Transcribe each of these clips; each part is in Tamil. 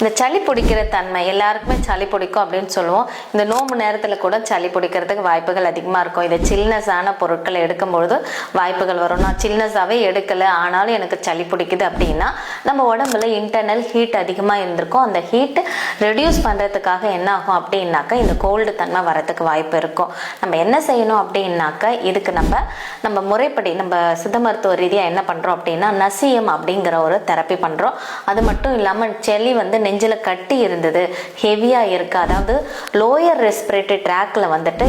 இந்த சளி பிடிக்கிற தன்மை எல்லாருக்குமே சளி பிடிக்கும் அப்படின்னு சொல்லுவோம். இந்த நோம்பு நேரத்தில் கூட சளி பிடிக்கிறதுக்கு வாய்ப்புகள் அதிகமாக இருக்கும். இதை சில்னஸான பொருட்களை எடுக்கும்பொழுது வாய்ப்புகள் வரும். நான் சில்னஸாகவே எடுக்கலை ஆனாலும் எனக்கு சளி பிடிக்குது அப்படின்னா நம்ம உடம்புல இன்டர்னல் ஹீட் அதிகமாக இருந்திருக்கும். அந்த ஹீட் ரெடியூஸ் பண்ணுறதுக்காக என்ன ஆகும் அப்படின்னாக்கா இந்த கோல்டு தன்மை வரத்துக்கு வாய்ப்பு இருக்கும். நம்ம என்ன செய்யணும் அப்படின்னாக்கா இதுக்கு நம்ம முறைப்படி நம்ம சித்த மருத்துவ ரீதியாக என்ன பண்ணுறோம் அப்படின்னா நசியம் அப்படிங்கிற ஒரு தெரப்பி பண்ணுறோம். அது மட்டும் இல்லாமல் சளி நெஞ்சில கட்டி இருந்தது, ஹெவியா இருக்கு, அதாவது லோயர் ரெஸ்பிரேட்டரி ட்ராக்ல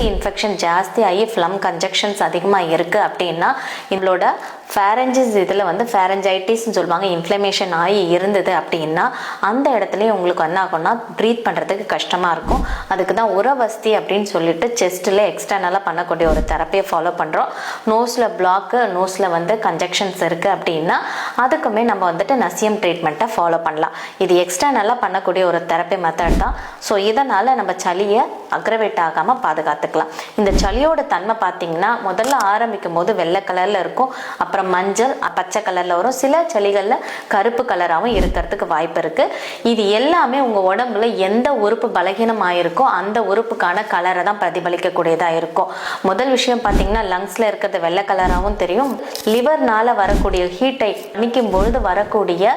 இன்ஃபெக்ஷன் ஜாஸ்தி ஆகி ஃப்ளம் கன்ஜெக்ஷன்ஸ் அதிகமா இருக்கு அப்படின்னா இதோட ஃபேரஞ்சிஸ் இதில் ஃபேரஞ்சைட்டிஸ்ன்னு சொல்லுவாங்க, இன்ஃப்ளமேஷன் ஆகி இருந்தது அப்படின்னா அந்த இடத்துலையும் உங்களுக்கு என்ன ஆகும்னா ப்ரீத் பண்ணுறதுக்கு கஷ்டமாக இருக்கும். அதுக்கு தான் உரவஸ்தி அப்படின்னு சொல்லிட்டு செஸ்ட்டில் எக்ஸ்டர்னலாக பண்ணக்கூடிய ஒரு தெரப்பியை ஃபாலோ பண்ணுறோம். நோஸில் பிளாக்கு, நோஸில் கன்ஜெக்ஷன்ஸ் இருக்குது அப்படின்னா அதுக்குமே நம்ம நசியம் ட்ரீட்மெண்ட்டை ஃபாலோ பண்ணலாம். இது எக்ஸ்டர்னலாக பண்ணக்கூடிய ஒரு தெரப்பி மெத்தட் தான். ஸோ இதனால் நம்ம சளியை அக்ரவேட் ஆகாமல் பாதுகாத்துக்கலாம். இந்த சளியோட தன்மை பார்த்தீங்கன்னா முதல்ல ஆரம்பிக்கும் போது வெள்ளை கலரில் இருக்கும், அப்புறம் மஞ்சள் பச்சை கலர்ல வரும், சில சளிகள்ல கருப்பு கலராகவும் இருக்கிறதுக்கு வாய்ப்பு இருக்கு. இது எல்லாமே உங்க உடம்புல எந்த உறுப்பு பலகீனம் ஆயிருக்கோ அந்த உறுப்புக்கான கலரை தான் பிரதிபலிக்கக்கூடியதா இருக்கும். முதல் விஷயம் பார்த்தீங்கன்னா லங்ஸ்ல இருக்கிறது வெள்ளை கலராகவும் தெரியும். லிவர்னால வரக்கூடிய ஹீட்டை நிற்கும் பொழுது வரக்கூடிய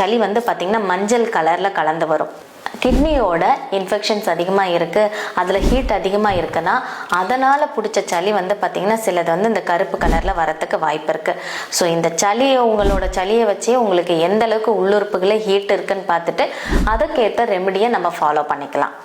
சளி பார்த்தீங்கன்னா மஞ்சள் கலர்ல கலந்து வரும். கிட்னியோட இன்ஃபெக்ஷன்ஸ் அதிகமாக இருக்குது, அதில் ஹீட் அதிகமாக இருக்குன்னா அதனால் பிடிச்ச சளி பார்த்திங்கன்னா சிலது இந்த கருப்பு கலரில் வரத்துக்கு வாய்ப்பு இருக்குது. ஸோ இந்த சளியை உங்களோட சளியை வச்சே உங்களுக்கு எந்த அளவுக்கு உள்ளுறுப்புகளில் ஹீட் இருக்குன்னு பார்த்துட்டு அதுக்கேற்ற ரெமெடியை நம்ம ஃபாலோ பண்ணிக்கலாம்.